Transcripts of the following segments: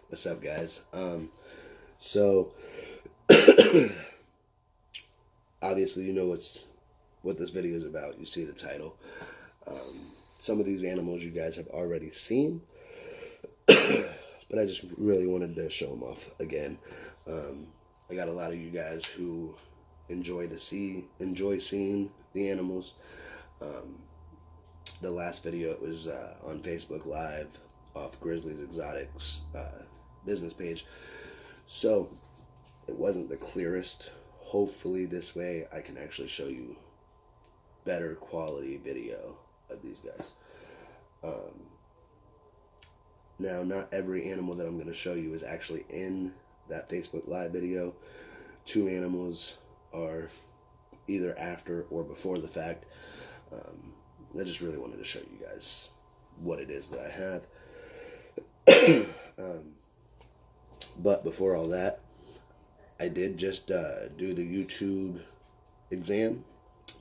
What's up, guys? So obviously you know what this video is about. You see the title. Some of these animals you guys have already seen, but I just really wanted to show them off again. I got a lot of you guys who enjoy seeing the animals. The last video, it was on Facebook Live off Grizzly's Exotics business page, so it wasn't the clearest. Hopefully this way I can actually show you better quality video of these guys. Now, not every animal that I'm going to show you is actually in that Facebook Live video. 2 animals are either after or before the fact. I just really wanted to show you guys what it is that I have. But before all that, I did just do the YouTube exam.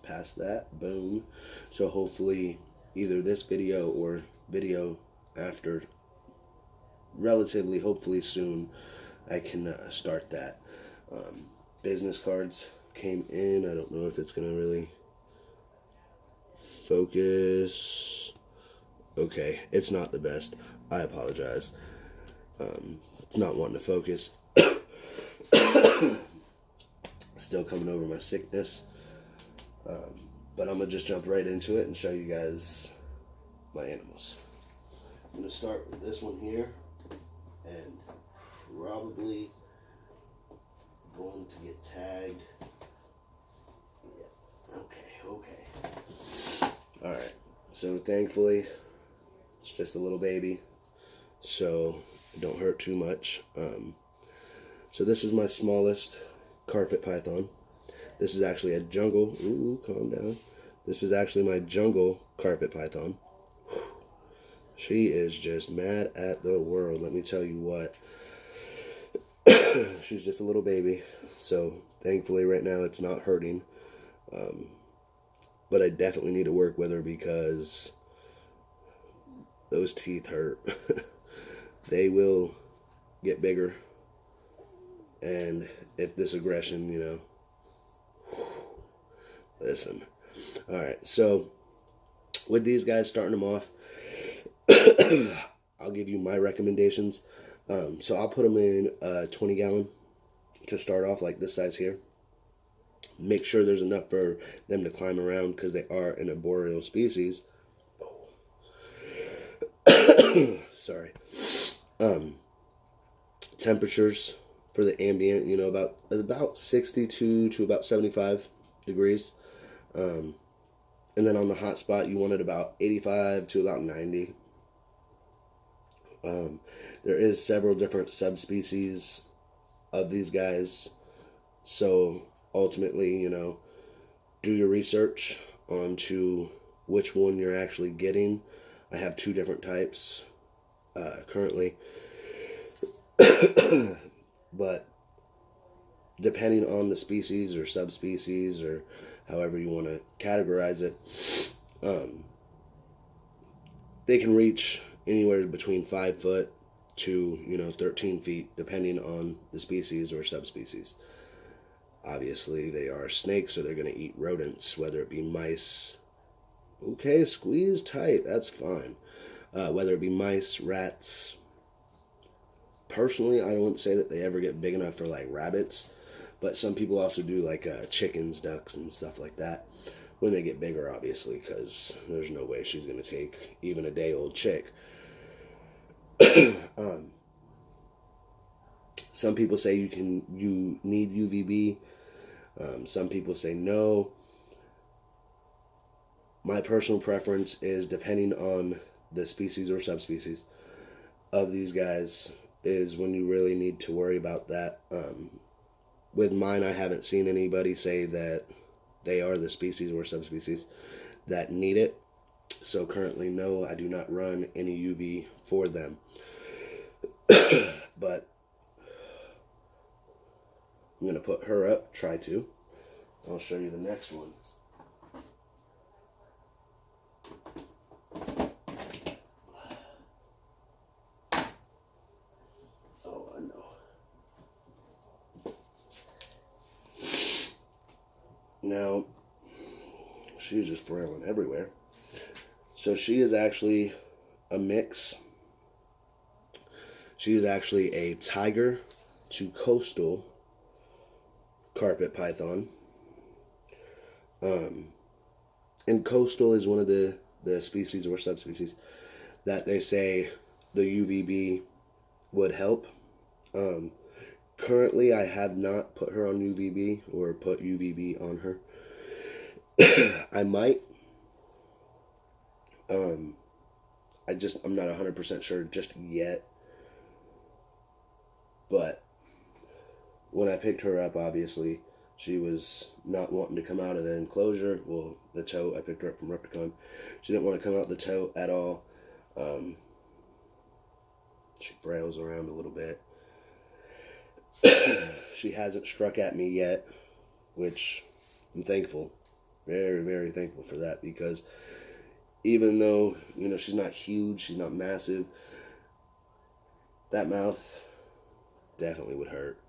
Passed that, boom. So hopefully either this video or video after, relatively, hopefully soon, I can start that. Business cards came in. I don't know if it's going to really focus. Okay, it's not the best. I apologize. It's not wanting to focus. Still coming over my sickness. But I'm going to just jump right into it and show you guys my animals. I'm going to start with this one here, and probably going to get tagged. Yeah. Okay. Alright, so thankfully it's just a little baby, so it don't hurt too much. So this is my smallest carpet python. This is actually a jungle. Ooh, calm down. This is actually my jungle carpet python. She is just mad at the world, let me tell you what. She's just a little baby, so thankfully right now it's not hurting. But I definitely need to work with her because those teeth hurt. They will get bigger, and if this aggression, you know, listen. Alright, so with these guys, starting them off, I'll give you my recommendations. So I'll put them in a 20 gallon to start off, like this size here. Make sure there's enough for them to climb around because they are an arboreal species. Sorry. Temperatures for the ambient, you know, about 62 to about 75 degrees. And then on the hot spot, you want it about 85 to about 90. There is several different subspecies of these guys, so ultimately, you know, do your research onto which one you're actually getting. I have 2 different types currently, but depending on the species or subspecies or however you want to categorize it, they can reach anywhere between 5 foot to, you know, 13 feet, depending on the species or subspecies. Obviously, they are snakes, so they're going to eat rodents, whether it be mice. Okay, squeeze tight, that's fine. Whether it be mice, rats. Personally, I wouldn't say that they ever get big enough for, like, rabbits, but some people also do, like, chickens, ducks, and stuff like that when they get bigger, obviously, because there's no way she's going to take even a day-old chick. Some people say you need UVB. Some people say no. My personal preference is, depending on the species or subspecies of these guys, is when you really need to worry about that. With mine, I haven't seen anybody say that they are the species or subspecies that need it. So currently, no, I do not run any UV for them. But I'm going to put her up, try to. I'll show you the next one. Now, she's just frailing everywhere. So she is actually a mix. She is actually a tiger to coastal carpet python. And coastal is one of the species or subspecies that they say the UVB would help. Currently, I have not put her on UVB or put UVB on her. I might. I'm not 100% sure just yet. But when I picked her up, obviously, she was not wanting to come out of the enclosure. Well, the tote, I picked her up from Repticon. She didn't want to come out the tote at all. She frails around a little bit. She hasn't struck at me yet, which I'm thankful. Very, very thankful for that, because even though, you know, she's not huge, she's not massive, that mouth definitely would hurt.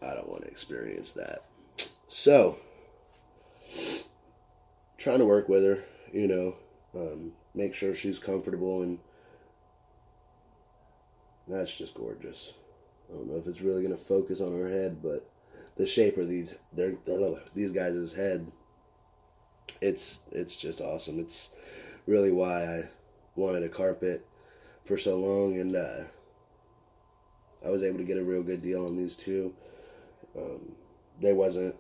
I don't want to experience that. So, trying to work with her, you know, make sure she's comfortable, and that's just gorgeous. I don't know if it's really going to focus on her head, but the shape of these guys' head, it's just awesome. It's really why I wanted a carpet for so long, and I was able to get a real good deal on these two. They wasn't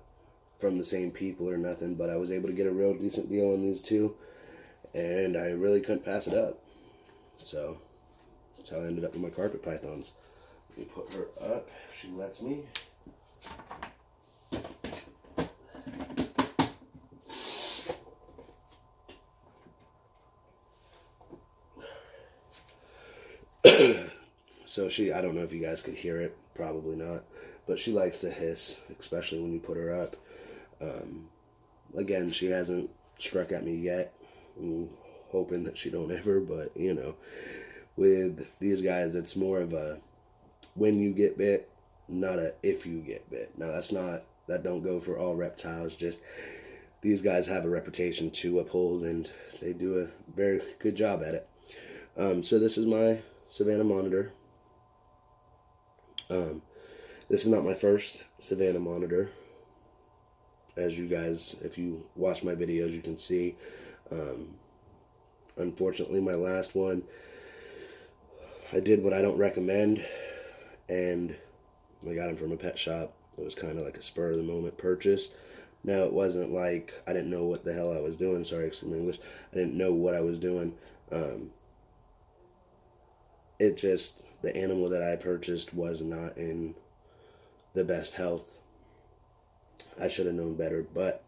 from the same people or nothing, but I was able to get a real decent deal on these two, and I really couldn't pass it up. So that's how I ended up with my carpet pythons. Let me put her up if she lets me. So I don't know if you guys could hear it, probably not, but she likes to hiss, especially when you put her up. Again, she hasn't struck at me yet. I'm hoping that she don't ever, but, you know, with these guys, it's more of a when you get bit, not a if you get bit. Now, that don't go for all reptiles, just these guys have a reputation to uphold, and they do a very good job at it. So this is my Savannah monitor. This is not my first Savannah monitor. As you guys, if you watch my videos, you can see. Unfortunately, my last one, I did what I don't recommend, and I got him from a pet shop. It was kind of like a spur of the moment purchase. Now, it wasn't like I didn't know what the hell I was doing. Sorry, excuse my English. I didn't know what I was doing. It just, the animal that I purchased was not in the best health. I should have known better, but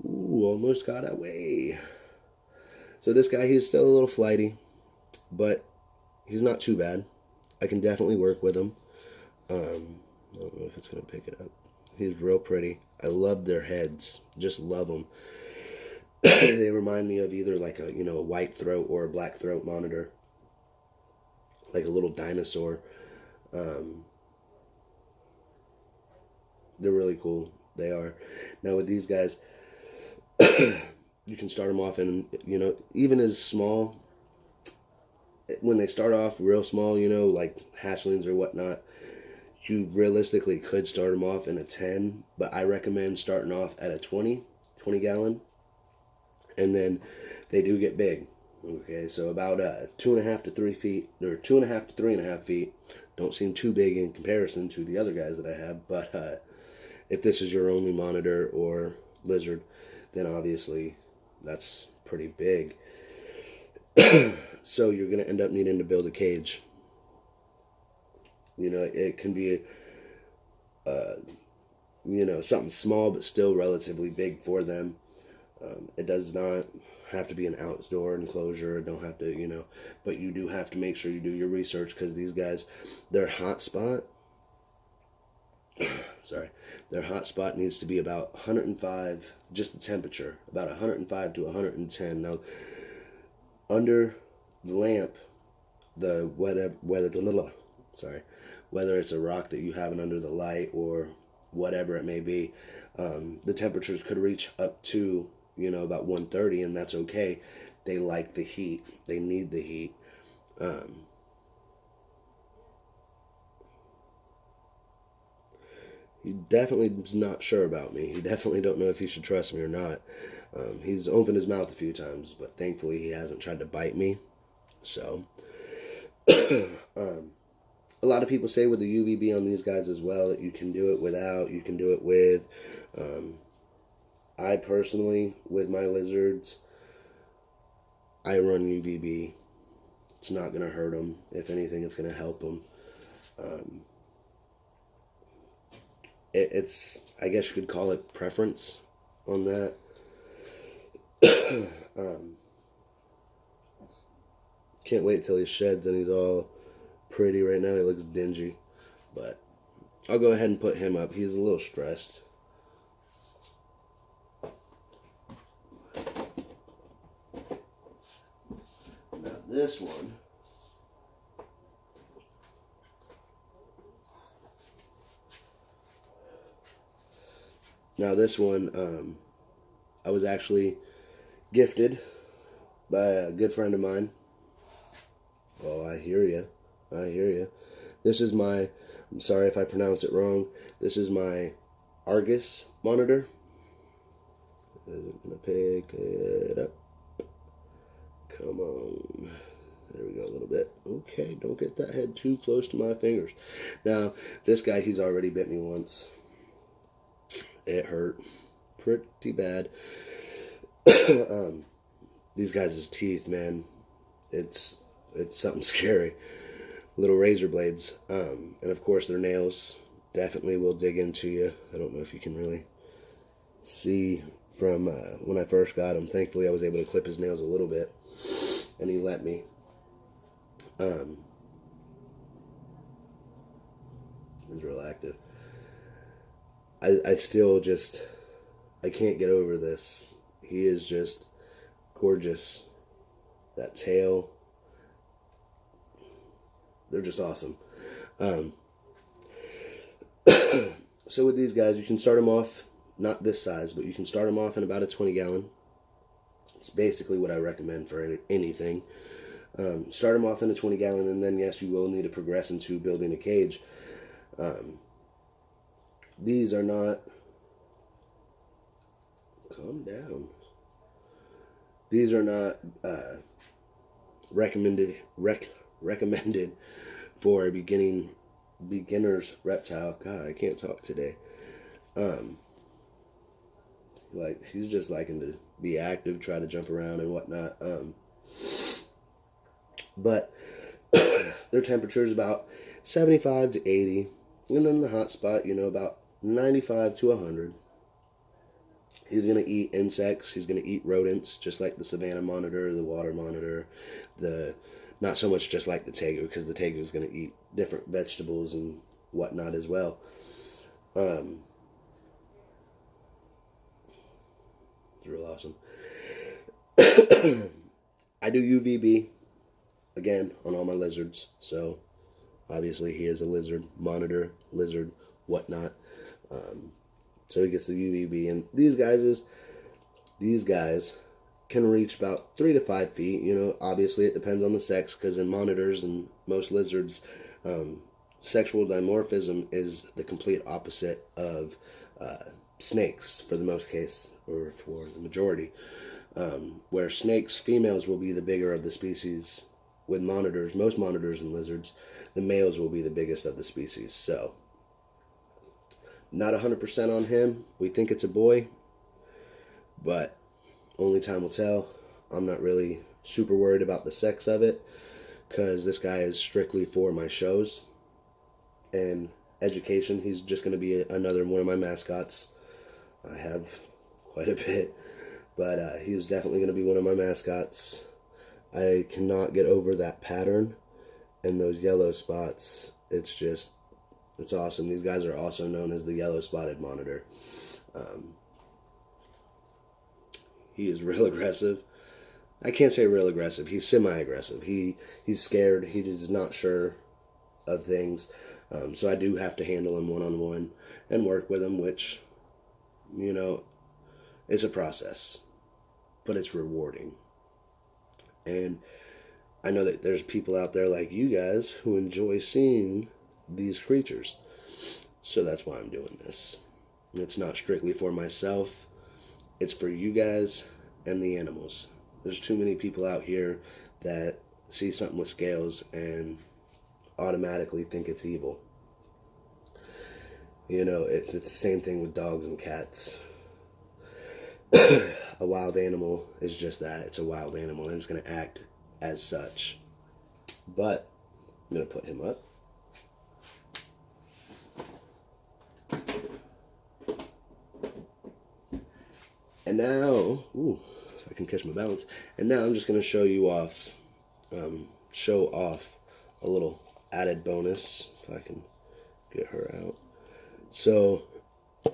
almost got away. So this guy, he's still a little flighty, but he's not too bad. I can definitely work with him. I don't know if it's going to pick it up. He's real pretty. I love their heads. Just love them. They remind me of either like a, you know, a white throat or a black throat monitor. Like a little dinosaur. They're really cool. They are. Now with these guys, you can start them off in, you know, even as small. When they start off real small, you know, like hatchlings or whatnot, you realistically could start them off in a 10, but I recommend starting off at a 20 gallon, and then they do get big. Okay, so about 2.5 to 3 feet, or 2.5 to 3.5 feet. Don't seem too big in comparison to the other guys that I have, but if this is your only monitor or lizard, then obviously that's pretty big. So you're going to end up needing to build a cage. You know, it can be, you know, something small but still relatively big for them. It does not have to be an outdoor enclosure. It don't have to, you know, but you do have to make sure you do your research, because these guys, their hot spot, their hot spot needs to be about 105, just the temperature, about 105 to 110. Now, under the lamp, whether it's a rock that you have under the light, or whatever it may be. The temperatures could reach up to, about 130, and that's okay. They like the heat. They need the heat. He definitely is not sure about me. He definitely don't know if he should trust me or not. He's opened his mouth a few times, but thankfully he hasn't tried to bite me. So, a lot of people say with the UVB on these guys as well that you can do it without, you can do it with. I personally, with my lizards, I run UVB. It's not going to hurt them. If anything, it's going to help them. It's, I guess you could call it preference on that. Can't wait till he sheds and he's all pretty. Right now he looks dingy, but I'll go ahead and put him up. He's a little stressed. Now this one, I was actually gifted by a good friend of mine. Oh, I hear you. I hear you. This is my, I'm sorry if I pronounce it wrong, this is my Argus monitor. Is it going to pick it up? Come on. There we go, a little bit. Okay, don't get that head too close to my fingers. Now, this guy, he's already bit me once. It hurt pretty bad. These guys' teeth, man, it's something scary. Little razor blades, and of course their nails definitely will dig into you. I don't know if you can really see from when I first got him. Thankfully I was able to clip his nails a little bit, and he let me. He's real active. I still just, I can't get over this. He is just gorgeous. That tail, they're just awesome. So with these guys, you can start them off, not this size, but you can start them off in about a 20 gallon. It's basically what I recommend for anything. Start them off in a 20 gallon, and then yes, you will need to progress into building a cage. These are not, calm down. These are not recommended for a beginner's reptile. God, I can't talk today. Like, he's just liking to be active, try to jump around and whatnot. But their temperature is about 75 to 80, and then the hot spot, about 95 to 100. He's going to eat insects. He's going to eat rodents, just like the savannah monitor, the water monitor, not so much just like the tegu, because the tegu is going to eat different vegetables and whatnot as well. It's real awesome. I do UVB, again, on all my lizards. So, obviously, he is a lizard monitor, lizard, whatnot. So he gets the UVB, and these guys can reach about 3 to 5 feet. Obviously it depends on the sex, because in monitors and most lizards, sexual dimorphism is the complete opposite of snakes for the most case, or for the majority. Where snakes, females will be the bigger of the species. With monitors, most monitors and lizards, the males will be the biggest of the species. So, not 100% on him. We think it's a boy, but only time will tell. I'm not really super worried about the sex of it, because this guy is strictly for my shows and education. He's just going to be another one of my mascots. I have quite a bit, but he's definitely going to be one of my mascots. I cannot get over that pattern and those yellow spots. It's awesome. These guys are also known as the yellow spotted monitor. He is real aggressive. I can't say real aggressive. He's semi-aggressive. He's scared. He is not sure of things. So I do have to handle them one-on-one and work with them, which, you know, is a process, but it's rewarding. And I know that there's people out there like you guys who enjoy seeing these creatures. So that's why I'm doing this. It's not strictly for myself. It's for you guys and the animals. There's too many people out here that see something with scales and automatically think it's evil. You know, it's the same thing with dogs and cats. A wild animal is just that. It's a wild animal, and it's going to act as such. But I'm going to put him up. And now, if I can catch my balance. And now I'm just going to show off a little added bonus, if I can get her out. So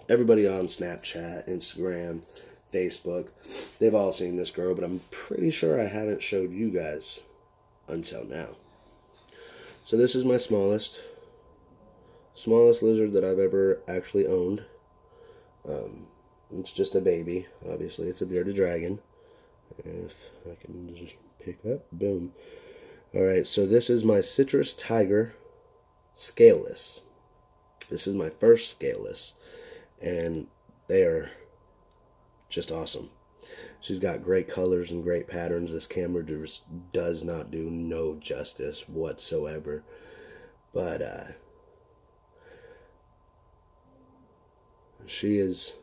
everybody on Snapchat, Instagram, Facebook, they've all seen this girl, but I'm pretty sure I haven't showed you guys until now. So this is my smallest lizard that I've ever actually owned. It's just a baby. Obviously, it's a bearded dragon. If I can just pick up, boom. Alright, so this is my citrus tiger scaleless. This is my first scaleless, and they are just awesome. She's got great colors and great patterns. This camera just does not do no justice whatsoever. But she is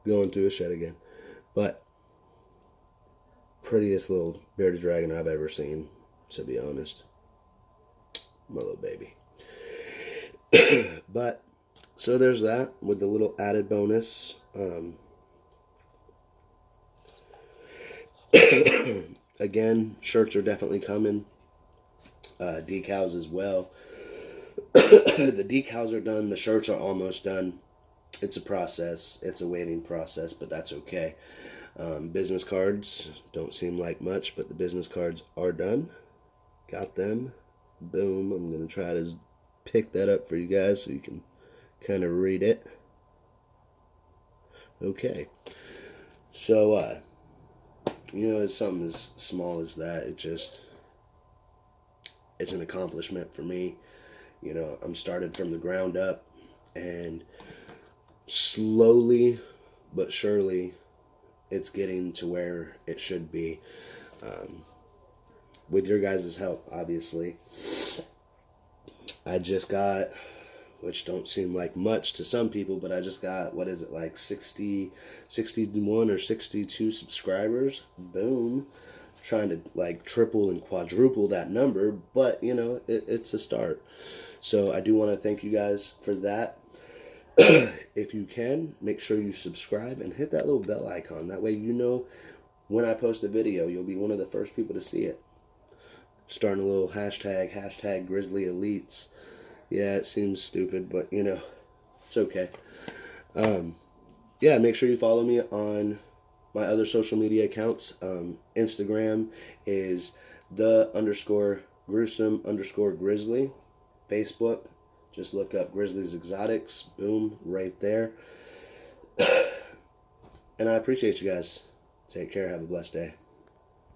going through a shed again. But prettiest little bearded dragon I've ever seen, to be honest. My little baby. But so there's that with the little added bonus. Again, shirts are definitely coming. Decals as well. The decals are done. The shirts are almost done. It's a process. It's a waiting process, but that's okay. Business cards don't seem like much, but the business cards are done. Got them. Boom. I'm going to try to pick that up for you guys so you can kind of read it. Okay. So, you know, it's something as small as that. It's an accomplishment for me. You know, I'm started from the ground up, and slowly but surely it's getting to where it should be. With your guys' help, obviously. I just got, which don't seem like much to some people, but I just got, what is it, like 61 or 62 subscribers. Boom. Trying to like triple and quadruple that number, but you know, it's a start. So I do want to thank you guys for that. If you can, make sure you subscribe and hit that little bell icon. That way you know when I post a video, you'll be one of the first people to see it. Starting a little hashtag Grizzly Elites. Yeah, it seems stupid, but you know, it's okay. Yeah, make sure you follow me on my other social media accounts. Instagram is _gruesome_grizzly. Facebook, just look up Grizzly's Exotics. Boom, right there. And I appreciate you guys. Take care. Have a blessed day.